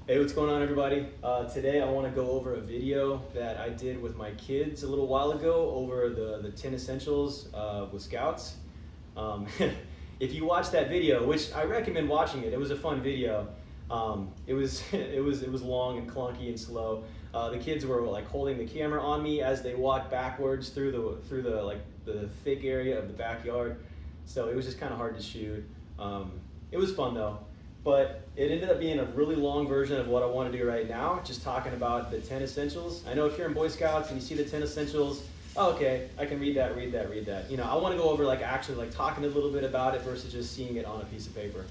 Hey, what's going on, everybody? Today I want to go over a video that I did with my kids a little while ago over the 10 Essentials with Scouts. If you watch that video, which I recommend watching it was a fun video. It was long and clunky and slow. The kids were like holding the camera on me as they walked backwards through the thick area of the backyard. So it was just kind of hard to shoot. It was fun though. But it ended up being a really long version of what I want to do right now, just talking about the 10 Essentials. I know if you're in Boy Scouts and you see the 10 Essentials, oh, okay, I can read that. You know, I want to go over actually talking a little bit about it versus just seeing it on a piece of paper.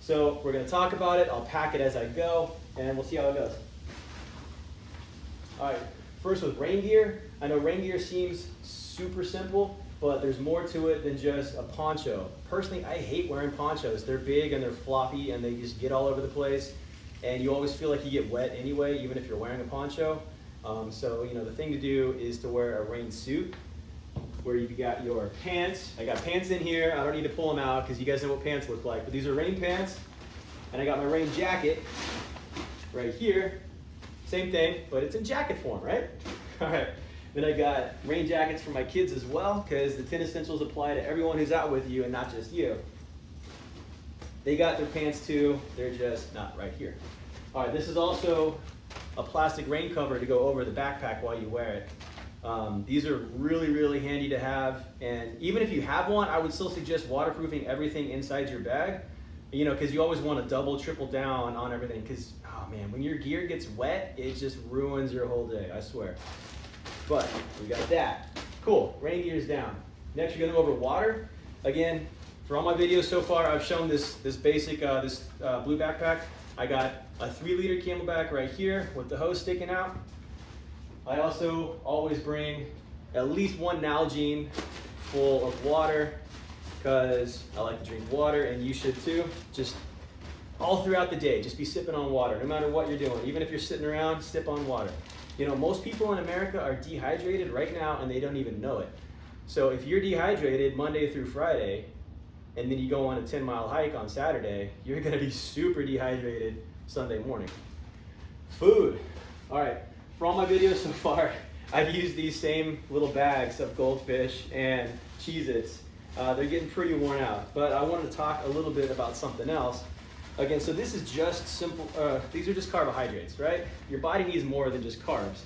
So we're going to talk about it, I'll pack it as I go, and we'll see how it goes. All right, first with rain gear. I know rain gear seems super simple, but there's more to it than just a poncho. Personally, I hate wearing ponchos. They're big and they're floppy and they just get all over the place. And you always feel like you get wet anyway, even if you're wearing a poncho. So, you know, the thing to do is to wear a rain suit where you've got your pants. I got pants in here. I don't need to pull them out because you guys know what pants look like. But these are rain pants. And I got my rain jacket right here. Same thing, but it's in jacket form, right? All right. Then I got rain jackets for my kids as well, because the 10 Essentials apply to everyone who's out with you and not just you. They got their pants too, they're just not right here. All right, this is also a plastic rain cover to go over the backpack while you wear it. These are really, really handy to have, and even if you have one, I would still suggest waterproofing everything inside your bag, you know, because you always want to double, triple down on everything, because, oh man, when your gear gets wet, it just ruins your whole day, I swear. But we got that. Cool, rain gear's down. Next, you're gonna go over water. Again, for all my videos so far, I've shown this basic, blue backpack. I got a 3-liter Camelback right here with the hose sticking out. I also always bring at least one Nalgene full of water because I like to drink water and you should too. Just all throughout the day, just be sipping on water, no matter what you're doing. Even if you're sitting around, sip on water. You know, most people in America are dehydrated right now and they don't even know it. So if you're dehydrated Monday through Friday, and then you go on a 10-mile hike on Saturday, you're gonna be super dehydrated Sunday morning. Food. All right, for all my videos so far, I've used these same little bags of Goldfish and Cheez-Its. They're getting pretty worn out, but I wanted to talk a little bit about something else. Again, so this is just simple, these are just carbohydrates, right? Your body needs more than just carbs.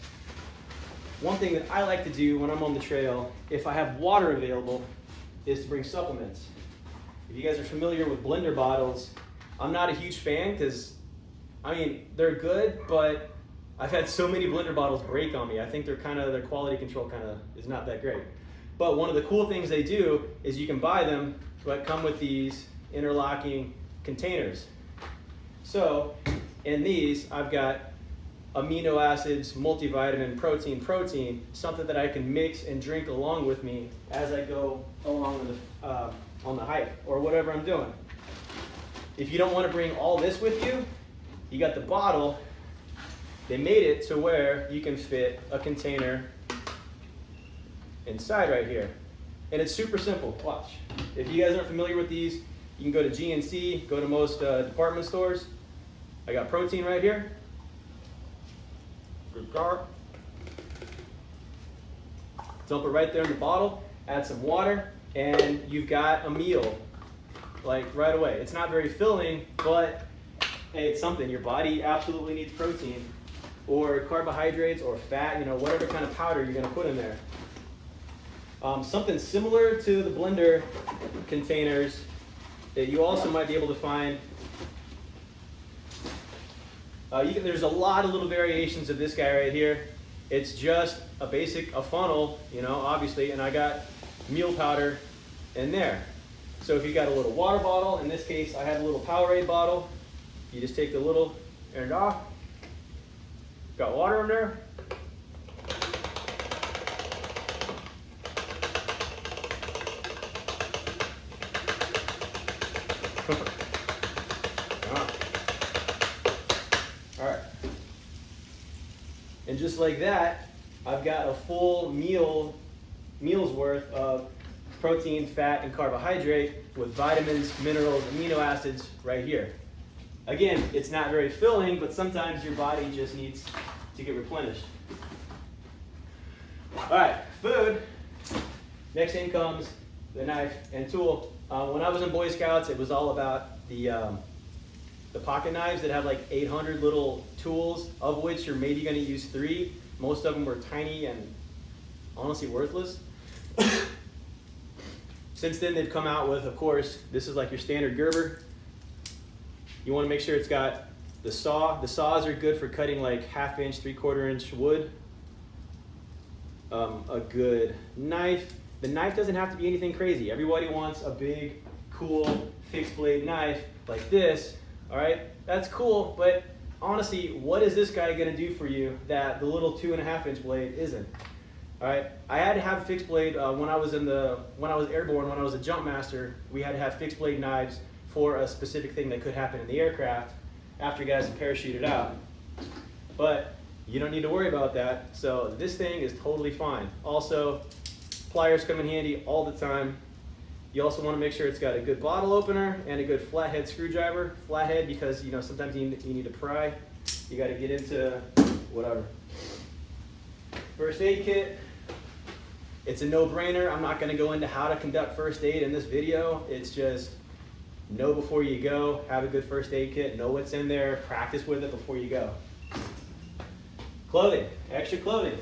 One thing that I like to do when I'm on the trail, if I have water available, is to bring supplements. If you guys are familiar with blender bottles, I'm not a huge fan because, I mean, they're good, but I've had so many blender bottles break on me. I think their quality control is not that great. But one of the cool things they do is you can buy them, but come with these interlocking containers. So in these, I've got amino acids, multivitamin, protein, something that I can mix and drink along with me as I go along on the hike or whatever I'm doing. If you don't want to bring all this with you, you got the bottle. They made it to where you can fit a container inside right here. And it's super simple, watch. If you guys aren't familiar with these, you can go to GNC, go to most department stores. I got protein right here. Good car. Dump it right there in the bottle, add some water, and you've got a meal, like right away. It's not very filling, but hey, it's something. Your body absolutely needs protein or carbohydrates or fat, you know, whatever kind of powder you're gonna put in there. Something similar to the blender containers that you also might be able to find. There's a lot of little variations of this guy right here. It's just a funnel, you know, obviously, and I got meal powder in there. So if you got a little water bottle, in this case, I have a little Powerade bottle. You just take the little end off. Got water in there. All right. And just like that, I've got a full meal's worth of protein, fat, and carbohydrate with vitamins, minerals, amino acids right here. Again, it's not very filling, but sometimes your body just needs to get replenished. All right, food. Next thing comes the knife and tool. When I was in Boy Scouts, it was all about the pocket knives that have like 800 little tools, of which you're maybe going to use 3. Most of them were tiny and honestly worthless. Since then, they've come out with, of course, this is like your standard Gerber. You want to make sure it's got the saw. The saws are good for cutting like 1/2 inch, 3/4 inch wood. A good knife. The knife doesn't have to be anything crazy. Everybody wants a big, cool, fixed blade knife like this. All right, that's cool, but honestly, what is this guy gonna do for you that the little 2.5 inch blade isn't? All right, I had to have a fixed blade when I was airborne. When I was a jump master, we had to have fixed blade knives for a specific thing that could happen in the aircraft after you guys parachuted out. But you don't need to worry about that. So this thing is totally fine. Also, pliers come in handy all the time. You also want to make sure it's got a good bottle opener and a good flathead screwdriver. Flathead because sometimes you need to pry. You got to get into whatever. First aid kit. It's a no-brainer. I'm not going to go into how to conduct first aid in this video. It's just know before you go. Have a good first aid kit. Know what's in there. Practice with it before you go. Clothing. Extra clothing.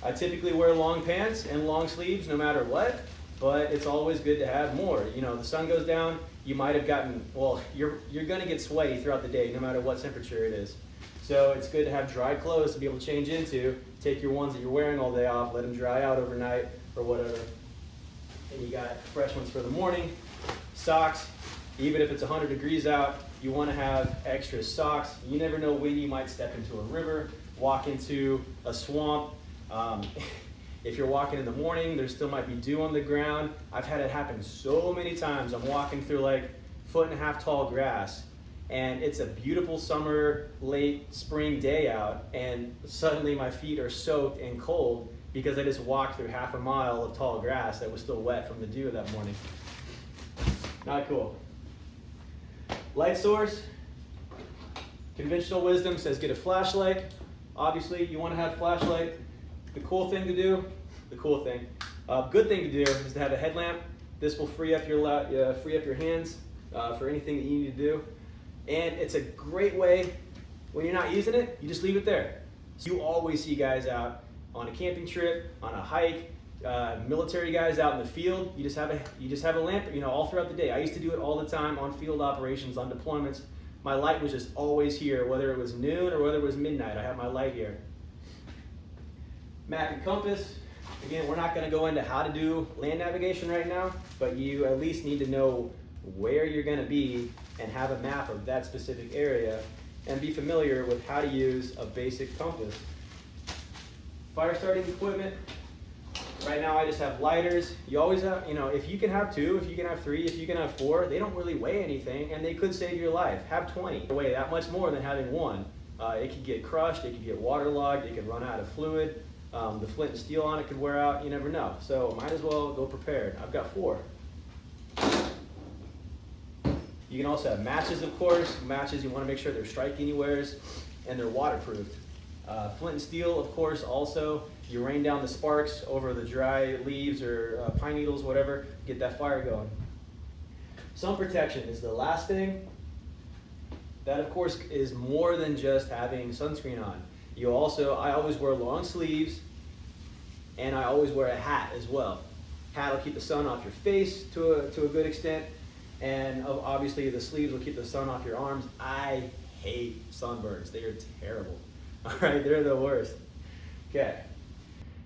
I typically wear long pants and long sleeves no matter what, but it's always good to have more. The sun goes down, you might have gotten, you're going to get sweaty throughout the day no matter what temperature it is. So it's good to have dry clothes to be able to change into. Take your ones that you're wearing all day off, let them dry out overnight or whatever. And you got fresh ones for the morning. Socks, even if it's 100 degrees out, you want to have extra socks. You never know when you might step into a river, walk into a swamp. If you're walking in the morning, there still might be dew on the ground. I've had it happen so many times. I'm walking through like 1.5 foot tall grass, and it's a beautiful summer, late spring day out, and suddenly my feet are soaked and cold because I just walked through 1/2 mile of tall grass that was still wet from the dew that morning. Not cool. Light source. Conventional wisdom says get a flashlight. Obviously, you want to have a flashlight. The cool thing to do, good thing to do is to have a headlamp. This will free up your hands for anything that you need to do. And it's a great way, when you're not using it, you just leave it there. So you always see guys out on a camping trip, on a hike, military guys out in the field. You just have a lamp, all throughout the day. I used to do it all the time on field operations, on deployments. My light was just always here, whether it was noon or whether it was midnight. I have my light here. Map and compass. Again, we're not going to go into how to do land navigation right now, but you at least need to know where you're going to be and have a map of that specific area and be familiar with how to use a basic compass. Fire starting equipment. Right now I just have lighters. You always have, if you can have 2, if you can have 3, if you can have 4, they don't really weigh anything and they could save your life. Have 20. They weigh that much more than having 1. It could get crushed, it could get waterlogged, it could run out of fluid. The flint and steel on it could wear out, you never know. So might as well go prepared. I've got 4. You can also have matches, of course. Matches, you want to make sure they're strike anywheres and they're waterproofed. Flint and steel, of course, also. You rain down the sparks over the dry leaves or pine needles, whatever, get that fire going. Sun protection is the last thing. That, of course, is more than just having sunscreen on. I always wear long sleeves, and I always wear a hat as well. Hat will keep the sun off your face to a good extent, and obviously the sleeves will keep the sun off your arms. I hate sunburns. They are terrible. All right, they're the worst. Okay,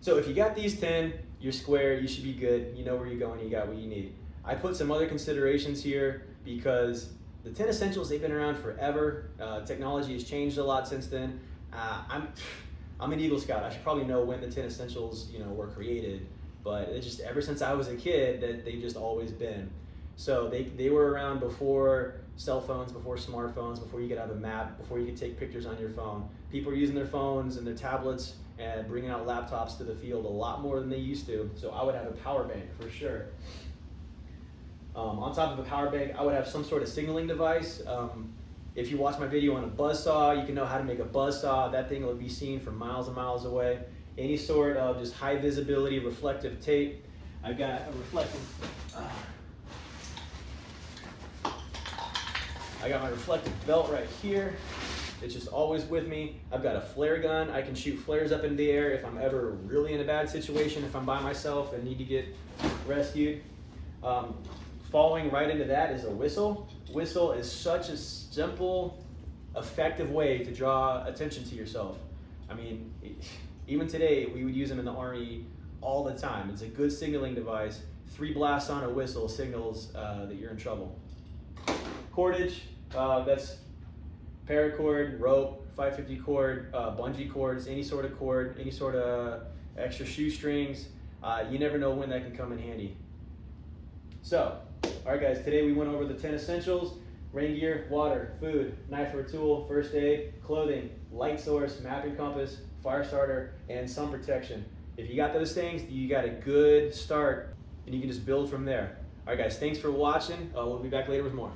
so if you got these 10, you're square, you should be good. You know where you're going, you got what you need. I put some other considerations here because the 10 Essentials, they've been around forever. Technology has changed a lot since then. I'm an Eagle Scout. I should probably know when the 10 Essentials, were created, but it's just ever since I was a kid that they've just always been. So they were around before cell phones, before smartphones, before you could have a map, before you could take pictures on your phone. People are using their phones and their tablets and bringing out laptops to the field a lot more than they used to. So I would have a power bank for sure. On top of a power bank, I would have some sort of signaling device. If you watch my video on a buzzsaw, you can know how to make a buzzsaw. That thing will be seen from miles and miles away. Any sort of just high visibility reflective tape. I've got a I got my reflective belt right here. It's just always with me. I've got a flare gun. I can shoot flares up in the air if I'm ever really in a bad situation, if I'm by myself and need to get rescued. Following right into that is a whistle. Whistle is such a simple, effective way to draw attention to yourself. I mean, even today, we would use them in the Army all the time. It's a good signaling device. 3 blasts on a whistle signals that you're in trouble. Cordage, that's paracord, rope, 550 cord, bungee cords, any sort of cord, any sort of extra shoestrings. You never know when that can come in handy. So, all right guys, today we went over the 10 essentials: rain gear, water, food, knife or tool, first aid, clothing, light source, map and compass, fire starter, and sun protection. If you got those things, you got a good start and you can just build from there. All right guys, thanks for watching. We'll be back later with more.